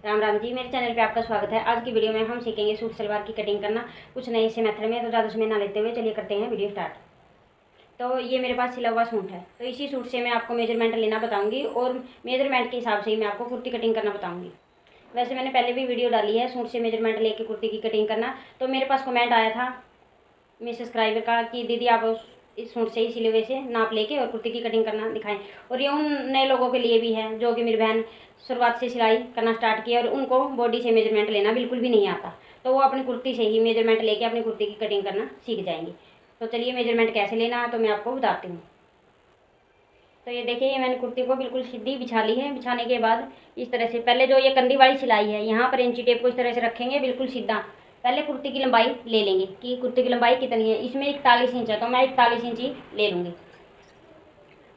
राम राम जी, मेरे चैनल पे आपका स्वागत है। आज की वीडियो में हम सीखेंगे सूट सलवार की कटिंग करना कुछ नए से मेथड में। तो ज़्यादा समय ना लेते हुए चलिए करते हैं वीडियो स्टार्ट। तो ये मेरे पास सिला हुआ सूट है, तो इसी सूट से मैं आपको मेजरमेंट लेना बताऊंगी और मेजरमेंट के हिसाब से ही मैं आपको कुर्ती कटिंग करना बताऊंगी। वैसे मैंने पहले भी वीडियो डाली है सूट से मेजरमेंट लेके कुर्ती की कटिंग करना। तो मेरे पास कमेंट आया था मेरे सब्सक्राइबर का कि दीदी आप इस सूट से ही सिले हुए से नाप लेके और कुर्ती की कटिंग करना दिखाएं। और ये उन नए लोगों के लिए भी है जो कि मेरी बहन शुरुआत से सिलाई करना स्टार्ट किया और उनको बॉडी से मेजरमेंट लेना बिल्कुल भी नहीं आता, तो वो अपनी कुर्ती से ही मेजरमेंट लेके अपनी कुर्ती की कटिंग करना सीख जाएंगे। तो चलिए मेजरमेंट कैसे लेना है तो मैं आपको बताती हूँ। तो ये देखिए, ये मैंने कुर्ती को बिल्कुल सीधी बिछा ली है। बिछाने के बाद इस तरह से पहले जो ये कंदी वाली सिलाई है यहाँ पर इंची टेप को इस तरह से रखेंगे बिल्कुल सीधा। पहले कुर्ती की लंबाई ले लेंगे कि कुर्ती की लंबाई कितनी है। इसमें 41 इंच है तो मैं 41 इंची ले लूँगी।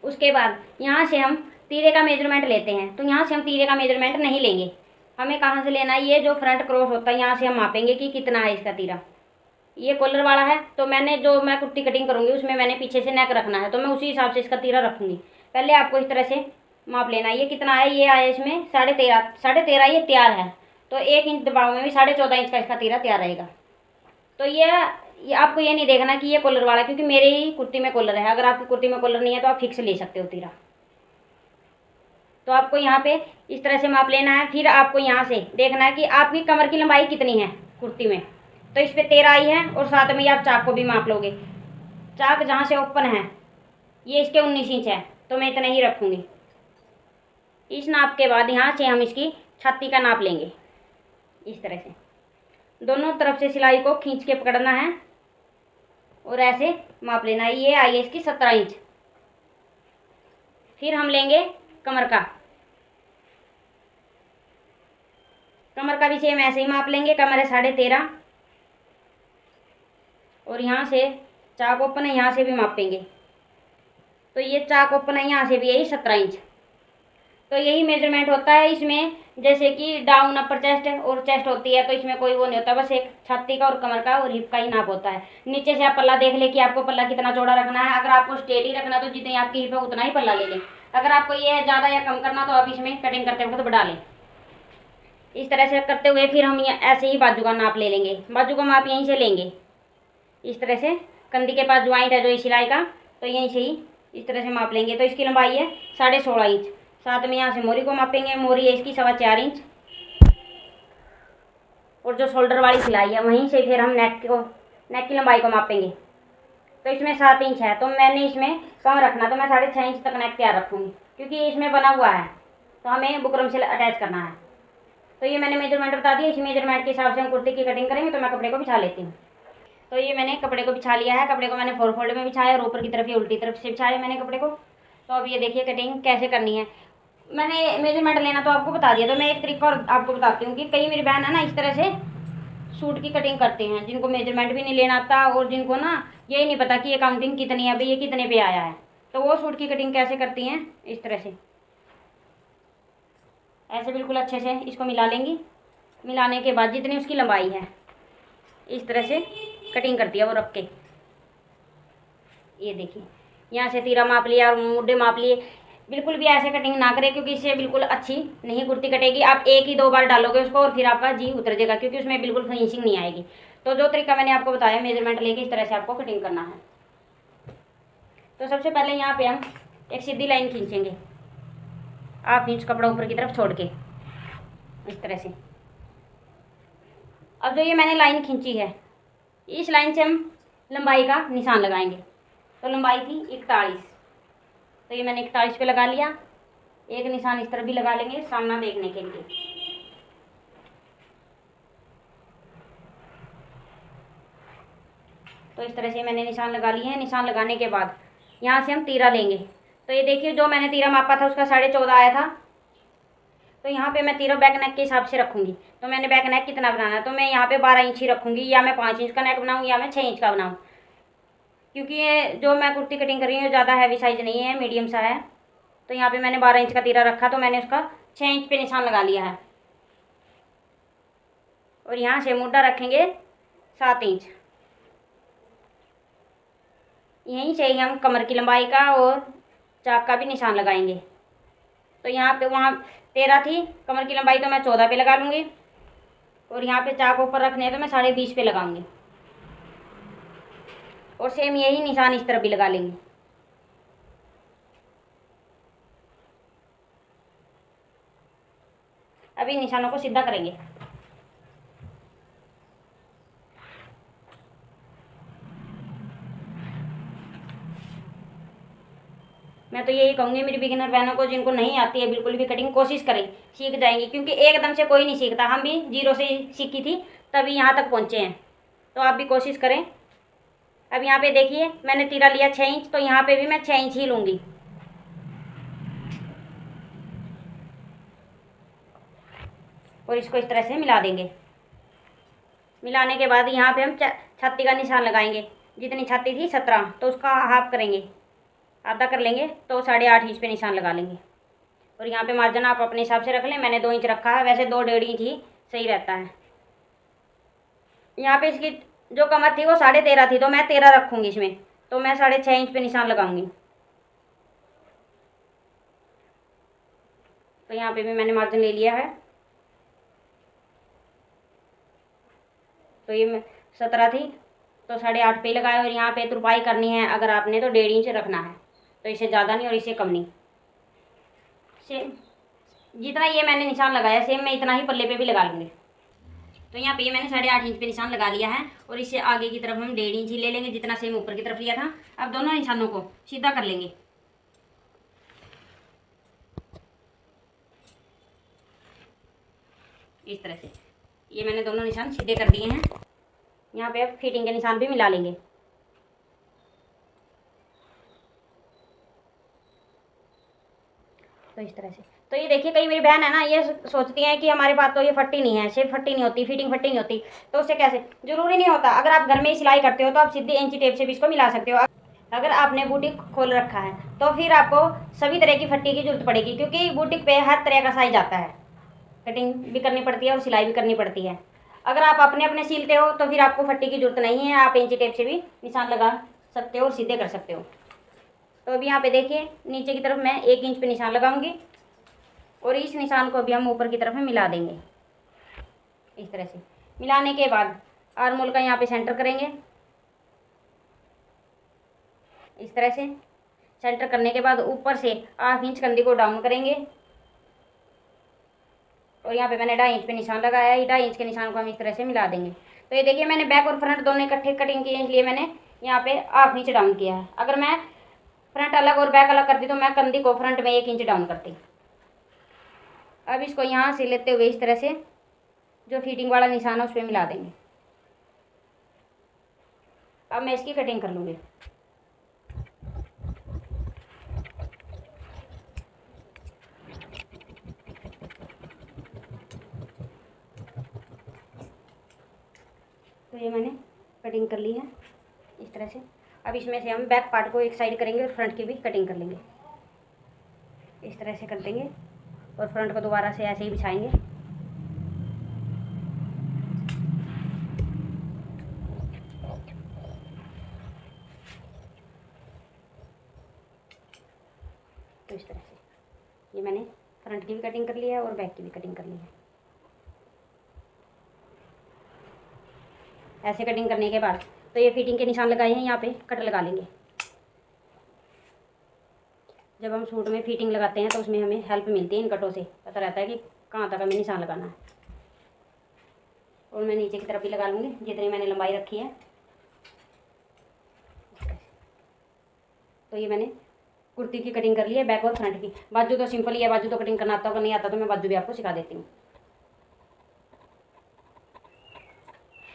उसके बाद यहाँ से हम तीरे का मेजरमेंट लेते हैं। तो यहाँ से हम तीरे का मेजरमेंट नहीं लेंगे। हमें कहाँ से लेना है, ये जो फ्रंट क्रॉस होता है यहाँ से हम मापेंगे कि कितना है इसका तीरा। ये कॉलर वाला है तो मैंने जो मैं कुर्ती कटिंग करूँगी उसमें मैंने पीछे से नेक रखना है, तो मैं उसी हिसाब से इसका तीरा रखूँगी। पहले आपको इस तरह से माप लेना है। ये कितना है, ये आया इसमें 13.5, 13.5 ये तैयार है। तो 1 इंच दबाव में भी 14.5 इंच का इसका तीरा तैयार रहेगा। तो ये आपको ये नहीं देखना कि ये कॉलर वाला है, क्योंकि मेरे ही कुर्ती में कॉलर है। अगर आपकी कुर्ती में कॉलर नहीं है तो आप फिक्स ले सकते हो तीरा। तो आपको यहाँ पे इस तरह से माप लेना है। फिर आपको यहाँ से देखना है कि आपकी कमर की लंबाई कितनी है कुर्ती में। तो इस पर 13 आई है और साथ में ही आप चाक को भी माप लोगे। चाक जहाँ से ओपन है ये इसके 19 इंच है, तो मैं इतना ही रखूँगी। इस नाप के बाद यहाँ से हम इसकी छाती का नाप लेंगे। इस तरह से दोनों तरफ से सिलाई को खींच के पकड़ना है और ऐसे माप लेना है। ये आई है इसकी 17 इंच। फिर हम लेंगे कमर का। कमर का भी सेम ऐसे ही माप लेंगे। कमर है 13.5 और यहाँ से चाक ओपन है, यहाँ से भी मापेंगे। तो ये चाक ओपन है, यहाँ से भी यही 17 इंच। तो यही मेजरमेंट होता है इसमें। जैसे कि डाउन अपर चेस्ट और चेस्ट होती है तो इसमें कोई वो नहीं होता, बस एक छाती का और कमर का और हिप का ही नाप होता है। नीचे से आप पल्ला देख ले कि आपको पल्ला कितना चौड़ा रखना है। अगर आपको स्ट्रेट ही रखना तो जितनी आपकी हिप है उतना ही पल्ला ले लें। अगर आपको ये ज़्यादा या कम करना तो आप इसमें कटिंग करते वक्त बढ़ा लें। इस तरह से करते हुए फिर हम ऐसे ही बाजू का नाप ले लेंगे। बाजू का माप यहीं से लेंगे इस तरह से। कंधी के पास ज्वाइंट है जो इस सिलाई का, तो यहीं से ही इस तरह से माप लेंगे। तो इसकी लंबाई है 16.5 इंच। साथ में यहाँ से मोरी को मापेंगे। मोरी है इसकी 4.25 इंच। और जो शोल्डर वाली सिलाई है वहीं से फिर हम नेक की लंबाई को मापेंगे। तो इसमें 7 इंच है तो मैंने इसमें कम रखना, तो मैं 6.5 इंच तक नेक तैयार रखूँगी, क्योंकि इसमें बना हुआ है तो हमें बुकरम से अटैच करना है। तो ये मैंने मेजरमेंट बता दिया। इसी मेजरमेंट के हिसाब से हम कुर्ती की कटिंग करेंगे। तो मैं कपड़े को बिछा लेती हूँ। तो ये मैंने कपड़े को बिछा लिया है। कपड़े को मैंने 4 फोल्ड में बिछाया और ऊपर की तरफ ये उल्टी तरफ से बिछाया मैंने कपड़े को। तो अब ये देखिए कटिंग कैसे करनी है। मैंने मेजरमेंट लेना तो आपको बता दिया। तो मैं एक तरीका और आपको बताती हूँ कि कई मेरी बहन है ना इस तरह से सूट की कटिंग करते हैं, जिनको मेजरमेंट भी नहीं लेना आता और जिनको ना यही नहीं पता कि ये काउंटिंग कितनी है, भाई ये कितने पे आया है। तो वो सूट की कटिंग कैसे करती हैं, इस तरह से ऐसे बिल्कुल अच्छे से इसको मिला लेंगी। मिलाने के बाद जितनी उसकी लंबाई है इस तरह से कटिंग करती है वो रख के। ये देखिए यहाँ से तीरा माप लिया और मुड्ढे माप लिए। बिल्कुल भी ऐसे कटिंग ना करें, क्योंकि इससे बिल्कुल अच्छी नहीं कुर्ती कटेगी। आप एक ही 2 बार डालोगे उसको और फिर आपका जी उतर जाएगा, क्योंकि उसमें बिल्कुल फिनिशिंग नहीं आएगी। तो जो तरीका मैंने आपको बताया मेजरमेंट लेके इस तरह से आपको कटिंग करना है। तो सबसे पहले यहाँ पे हम एक सीधी लाइन खींचेंगे 1/2 इंच कपड़ा ऊपर की तरफ छोड़ के इस तरह से। अब जो ये मैंने लाइन खींची है इस लाइन से हम लंबाई का निशान लगाएंगे। तो लंबाई थी 41, तो ये मैंने 41 पे लगा लिया। एक निशान इस तरह भी लगा लेंगे सामना देखने के लिए। तो इस तरह से मैंने निशान लगा लिए हैं। निशान लगाने के बाद यहाँ से हम तीरा लेंगे। तो ये देखिए जो मैंने तीरा मापा था उसका 14.5 आया था। तो यहाँ पे मैं तीरा बैक नेक के हिसाब से रखूँगी। तो मैंने बैक नेक कितना बनाना है, तो मैं यहाँ पे 12 इंच ही रखूँगी, या मैं 5 इंच का नेक बनाऊँ या मैं 6 इंच का बनाऊँ। क्योंकि ये जो मैं कुर्ती कटिंग कर रही हूँ ज़्यादा हैवी साइज़ नहीं है, मीडियम सा है। तो यहाँ पे मैंने 12 इंच का तीरा रखा, तो मैंने उसका 6 इंच पे निशान लगा लिया है। और यहाँ से मुड्ढा रखेंगे 7 इंच। यहीं से ही हम कमर की लंबाई का और चाक का भी निशान लगाएंगे। तो यहाँ पे वहाँ 13 थी कमर की लंबाई, तो मैं 14 पे लगा लूँगी। और यहाँ पे चाक ऊपर रखने हैं तो मैं 20.5 पे लगाऊंगी। और सेम यही निशान इस तरफ भी लगा लेंगे। अभी निशानों को सीधा करेंगे। मैं तो यही कहूँगी मेरी बिगिनर बहनों को, जिनको नहीं आती है बिल्कुल भी कटिंग, कोशिश करें, सीख जाएंगी, क्योंकि एकदम से कोई नहीं सीखता। हम भी 0 से सीखी थी तभी यहाँ तक पहुँचे हैं, तो आप भी कोशिश करें। अब यहाँ पे देखिए मैंने तीरा लिया 6 इंच, तो यहाँ पे भी मैं 6 इंच ही लूँगी। और इसको इस तरह से मिला देंगे। मिलाने के बाद यहाँ पे हम छाती का निशान लगाएंगे। जितनी छाती थी 17, तो उसका हाफ करेंगे, आधा कर लेंगे, तो 8.5 इंच पे निशान लगा लेंगे। और यहाँ पे मार्जिन आप अपने हिसाब से रख लें, मैंने 2 इंच रखा है, वैसे 2 1.5 इंच ही सही रहता है। यहाँ पे इसकी जो कमर थी वो 13.5 थी, तो मैं 13 रखूँगी इसमें, तो मैं 6.5 इंच पे निशान लगाऊंगी। तो यहाँ पे भी मैंने मार्जिन ले लिया है। तो ये 17 थी, तो 8.5 पे लगाए। और यहाँ पे तुरपाई करनी है अगर आपने, तो 1.5 इंच रखना है, तो इसे ज़्यादा नहीं और इसे कम नहीं। सेम जितना ये मैंने निशान लगाया, सेम मैं इतना ही पल्ले पे भी लगा लूँगी। तो यहाँ पे ये मैंने 8.5 इंच पे निशान लगा लिया है। और इसे आगे की तरफ हम 1.5 इंच ही ले लेंगे, जितना सेम ऊपर की तरफ लिया था। अब दोनों निशानों को सीधा कर लेंगे। इस तरह से ये मैंने दोनों निशान सीधे कर दिए हैं। यहाँ पे अब फिटिंग के निशान भी मिला लेंगे। तो इस तरह से, तो ये देखिए कई मेरी बहन है ना, ये सोचती हैं कि हमारे पास तो ये फट्टी नहीं है, शेप फट्टी नहीं होती, फिटिंग फट्टी नहीं होती, तो उससे कैसे, जरूरी नहीं होता। अगर आप घर में ही सिलाई करते हो तो आप सीधे इंची टेप से भी इसको मिला सकते हो। अगर आपने बुटीक खोल रखा है तो फिर आपको सभी तरह की फट्टी की जरूरत पड़ेगी, क्योंकि बुटीक पे हर तरह का साइज आता है, कटिंग भी करनी पड़ती है और सिलाई भी करनी पड़ती है। अगर आप अपने अपने सिलते हो तो फिर आपको फट्टी की जरूरत नहीं है, आप इंची टेप से भी निशान लगा सकते हो और सीधे कर सकते हो। तो अभी यहाँ पे देखिए नीचे की तरफ मैं 1 इंच पे निशान लगाऊंगी, और इस निशान को अभी हम ऊपर की तरफ में मिला देंगे। इस तरह से मिलाने के बाद आर्म होल का यहाँ पे सेंटर करेंगे। इस तरह से सेंटर करने के बाद ऊपर से 8 इंच कंधी को डाउन करेंगे। और यहाँ पे मैंने 2.5 इंच पे निशान लगाया है, 2.5 इंच के निशान को हम इस तरह से मिला देंगे। तो ये देखिए मैंने बैक और फ्रंट दोनों इकट्ठे कटिंग किए, इसलिए मैंने यहाँ पे 8 इंच डाउन किया है। अगर मैं फ्रंट अलग और बैक अलग करती तो मैं कंधी को फ्रंट में 1 इंच डाउन करती। अब इसको यहाँ से लेते हुए इस तरह से जो फिटिंग वाला निशान है उस पर मिला देंगे। अब मैं इसकी कटिंग कर लूँगी। तो ये मैंने कटिंग कर ली है इस तरह से। अब इसमें से हम बैक पार्ट को एक साइड करेंगे और फ्रंट की भी कटिंग कर लेंगे। इस तरह से कर देंगे और फ्रंट को दोबारा से ऐसे ही बिछाएंगे। तो इस तरह से ये मैंने फ्रंट की भी कटिंग कर ली है और बैक की भी कटिंग कर ली है। ऐसे कटिंग करने के बाद तो ये फिटिंग के निशान लगाए हैं, यहाँ पे कट लगा लेंगे। जब हम सूट में फिटिंग लगाते हैं तो उसमें हमें हेल्प मिलती है, इन कटों से पता रहता है कि कहाँ तक हमें निशान लगाना है। और मैं नीचे की तरफ भी लगा लूँगी जितनी मैंने लंबाई रखी है। तो ये मैंने कुर्ती की कटिंग कर ली है, बैक और फ्रंट की। बाजू तो सिंपल ही है, बाजू तो कटिंग करना आता होगा, नहीं आता तो मैं बाजू भी आपको सिखा देती हूँ।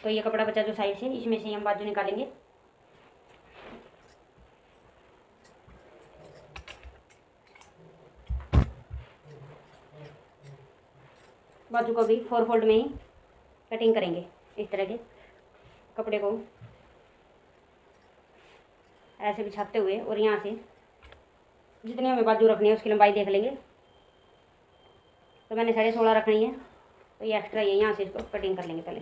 तो ये कपड़ा बचा जो साइड से, इसमें से हम बाजू निकालेंगे। बाजू को भी 4 फोल्ड में ही कटिंग करेंगे। इस तरह के कपड़े को ऐसे बिछाते हुए और यहाँ से जितनी हमें बाजू रखनी है उसकी लंबाई देख लेंगे। तो मैंने 16.5 रखनी है, तो ये एक्स्ट्रा ये यहाँ से इसको कटिंग कर लेंगे पहले।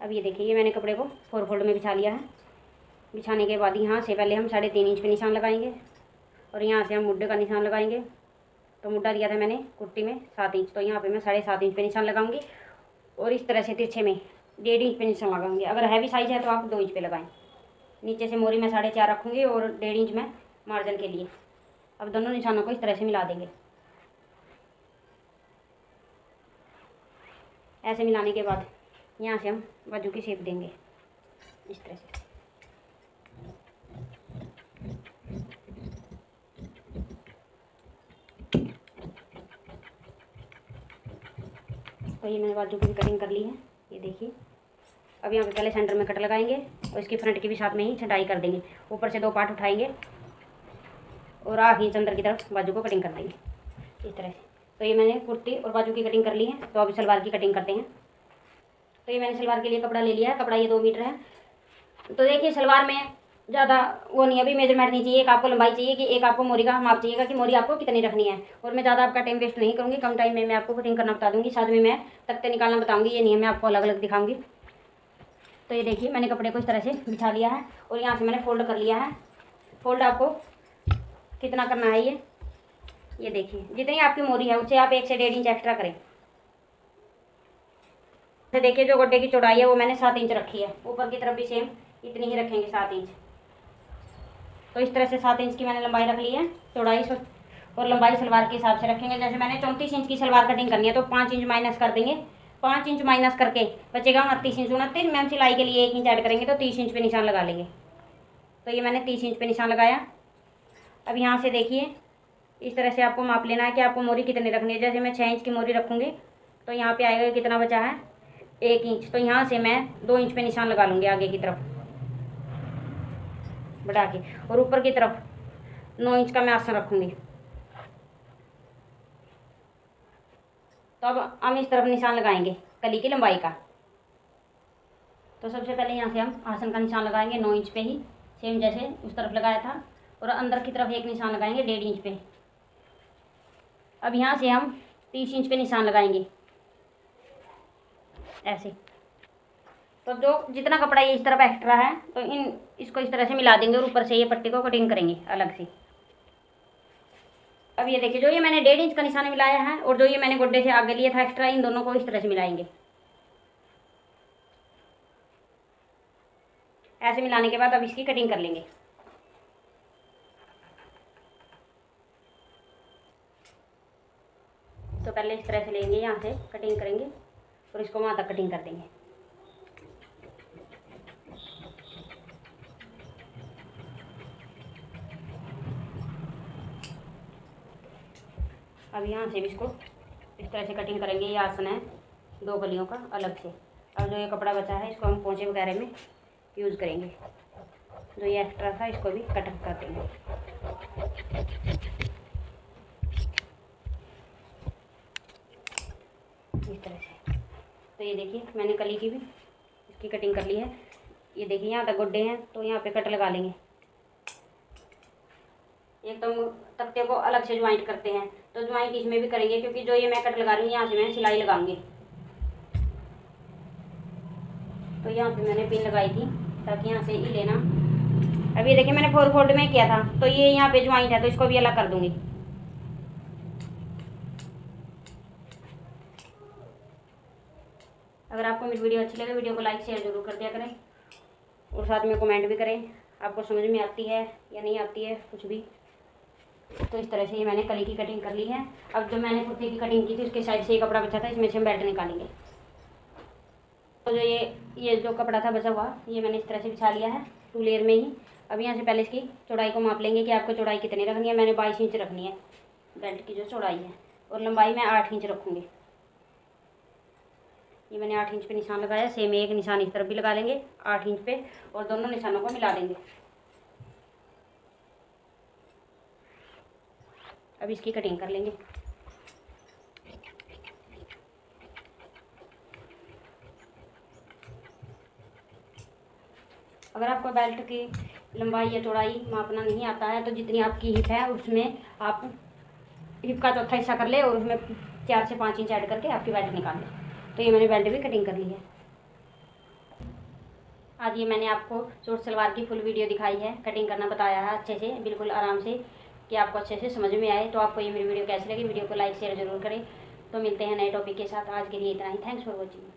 अब ये देखिए ये मैंने कपड़े को 4 फोल्ड में बिछा लिया है। बिछाने के बाद यहाँ से पहले हम 3.5 इंच पे निशान लगाएंगे और यहाँ से हम मुड्ढे का निशान लगाएंगे। तो मुड्ढा दिया था मैंने कुर्ती में 7 इंच, तो यहाँ पे मैं 7.5 इंच पे निशान लगाऊंगी और इस तरह से तिरछे में 1.5 इंच पे निशान लगाऊंगी। अगर हैवी साइज़ है तो आप 2 इंच पे लगाएं। नीचे से मोरी में 4.5 रखूँगी और 1.5 इंच में मार्जिन के लिए। अब दोनों निशानों को इस तरह से मिला देंगे। ऐसे मिलाने के बाद यहाँ से हम बाजू की शेप देंगे इस तरह से। तो ये मैंने बाजू की भी कटिंग कर ली है, ये देखिए। अब यहाँ पे पहले सेंटर में कट लगाएंगे और इसकी फ्रंट की भी साथ में ही छटाई कर देंगे। ऊपर से 2 पार्ट उठाएंगे और 8 इंच अंदर की तरफ बाजू को कटिंग कर देंगे इस तरह से। तो ये मैंने कुर्ती और बाजू की कटिंग कर ली है। तो अभी सलवार की कटिंग करते हैं। तो ये मैंने सलवार के लिए कपड़ा ले लिया है। कपड़ा ये 2 मीटर है। तो देखिए सलवार में ज़्यादा वो नहीं, अभी मेजरमेंट नहीं चाहिए। एक आपको लंबाई चाहिए कि एक आपको मोरी का माप चाहिएगा कि मोरी आपको कितनी रखनी है। और मैं ज़्यादा आपका टाइम वेस्ट नहीं करूँगी, कम टाइम में मैं आपको कटिंग करना बता दूँगी। साथ में मैं तख्ते निकालना बताऊँगी, ये नहीं है मैं आपको अलग अलग दिखाऊँगी। तो ये देखिए मैंने कपड़े को इस तरह से बिछा लिया है और यहाँ से मैंने फोल्ड कर लिया है। फोल्ड आपको कितना करना है ये देखिए, जितनी आपकी मोरी है उससे आप 1 से 1.5 इंच एक्स्ट्रा करें। तो देखिए जो गोड्डे की चौड़ाई है वो मैंने 7 इंच रखी है। ऊपर की तरफ भी सेम इतनी ही रखेंगे 7 इंच। तो इस तरह से 7 इंच की मैंने लंबाई रख ली है। चौड़ाई और लंबाई सलवार के हिसाब से रखेंगे। जैसे मैंने 34 इंच की सलवार कटिंग करनी है तो 5 इंच माइनस कर देंगे। 5 इंच माइनस करके बचेगा 29 इंच। 29 में हम सिलाई के लिए 1 इंच ऐड करेंगे तो 30 इंच पे निशान लगा लेंगे। तो ये मैंने 30 इंच पे निशान लगाया। अब यहाँ से देखिए इस तरह से आपको माप लेना है कि आपको मोरी कितनी रखनी है। जैसे मैं 6 इंच की मोरी रखूँगी तो यहाँ पे आएगा कितना बचा है 1 इंच। तो यहाँ से मैं 2 इंच पे निशान लगा लूँगी आगे की तरफ बढ़ा के, और ऊपर की तरफ 9 इंच का मैं आसन रखूँगी। तो अब हम इस तरफ निशान लगाएंगे कली की लंबाई का। तो सबसे पहले यहाँ से हम आसन का निशान लगाएंगे 9 इंच पे ही, सेम जैसे उस तरफ लगाया था। और अंदर की तरफ एक निशान लगाएंगे 1.5 इंच पे। अब यहाँ से हम 30 इंच पे निशान लगाएंगे ऐसे। तो जो जितना कपड़ा ये इस तरफ एक्स्ट्रा है तो इसको इस तरह से मिला देंगे और ऊपर से ये पट्टी को कटिंग करेंगे अलग से। अब ये देखिए जो ये मैंने 1.5 इंच का निशान मिलाया है और जो ये मैंने गोड्डे से आगे लिया था एक्स्ट्रा, इन दोनों को इस तरह से मिलाएंगे। ऐसे मिलाने के बाद अब इसकी कटिंग कर लेंगे। तो पहले इस तरह से लेंगे, यहाँ से कटिंग करेंगे और इसको वहाँ तक कटिंग कर देंगे। अब यहाँ से भी इसको इस तरह से कटिंग करेंगे। ये आसन है 2 कलियों का अलग से। अब जो ये कपड़ा बचा है इसको हम पोंचे वगैरह में यूज़ करेंगे। जो ये एक्स्ट्रा था इसको भी कट कर देंगे। इस तरह से। तो ये देखिए मैंने कली की भी इसकी कटिंग कर ली है। ये देखिए यहाँ तक गोड्डे हैं तो यहाँ पे कट लगा लेंगे। एकदम तख्ते को अलग से ज्वाइंट करते हैं तो ज्वाइंट इसमें भी करेंगे, क्योंकि जो ये मैं कट लगा रही हूँ यहाँ से मैं सिलाई लगाऊंगी। तो यहाँ पे मैंने पिन लगाई थी ताकि यहाँ से ही लेना। अब ये देखिए मैंने 4 फोल्ड में किया था तो ये यहाँ पे ज्वाइंट है तो इसको भी अलग कर दूंगी। अगर आपको मेरी वीडियो अच्छी लगे वीडियो को लाइक शेयर जरूर कर दिया करें और साथ में कमेंट भी करें आपको समझ में आती है या नहीं आती है कुछ भी। तो इस तरह से ये मैंने कली की कटिंग कर ली है। अब जो मैंने कुर्ती की कटिंग की थी उसके साइड से ये कपड़ा बचा था, इसमें से हम बेल्ट निकालेंगे। तो जो ये जो कपड़ा था बचा हुआ ये मैंने इस तरह से बिछा लिया है 2 लेयर में ही। अब यहाँ से पहले इसकी चौड़ाई को माप लेंगे कि आपको चौड़ाई कितनी रखनी है। मैंने 22 इंच रखनी है बेल्ट की जो चौड़ाई है, और लंबाई मैं 8 इंच रखूँगी। ये मैंने 8 इंच पे निशान लगाया। सेम एक निशान इस तरफ भी लगा लेंगे 8 इंच पे और दोनों निशानों को मिला देंगे। अब इसकी कटिंग कर लेंगे। अगर आपको बेल्ट की लंबाई या चौड़ाई मापना नहीं आता है तो जितनी आपकी हिप है उसमें आप हिप का चौथा हिस्सा कर ले और उसमें 4 से 5 इंच ऐड करके आपकी बेल्ट निकाल लें। तो ये मैंने बेल्ट भी कटिंग कर ली है। आज ये मैंने आपको सूट सलवार की फुल वीडियो दिखाई है, कटिंग करना बताया है अच्छे से, बिल्कुल आराम से कि आपको अच्छे से समझ में आए। तो आपको ये मेरी वीडियो कैसी लगी, वीडियो को लाइक शेयर जरूर करें। तो मिलते हैं नए टॉपिक के साथ। आज के लिए इतना ही। Thanks for watching.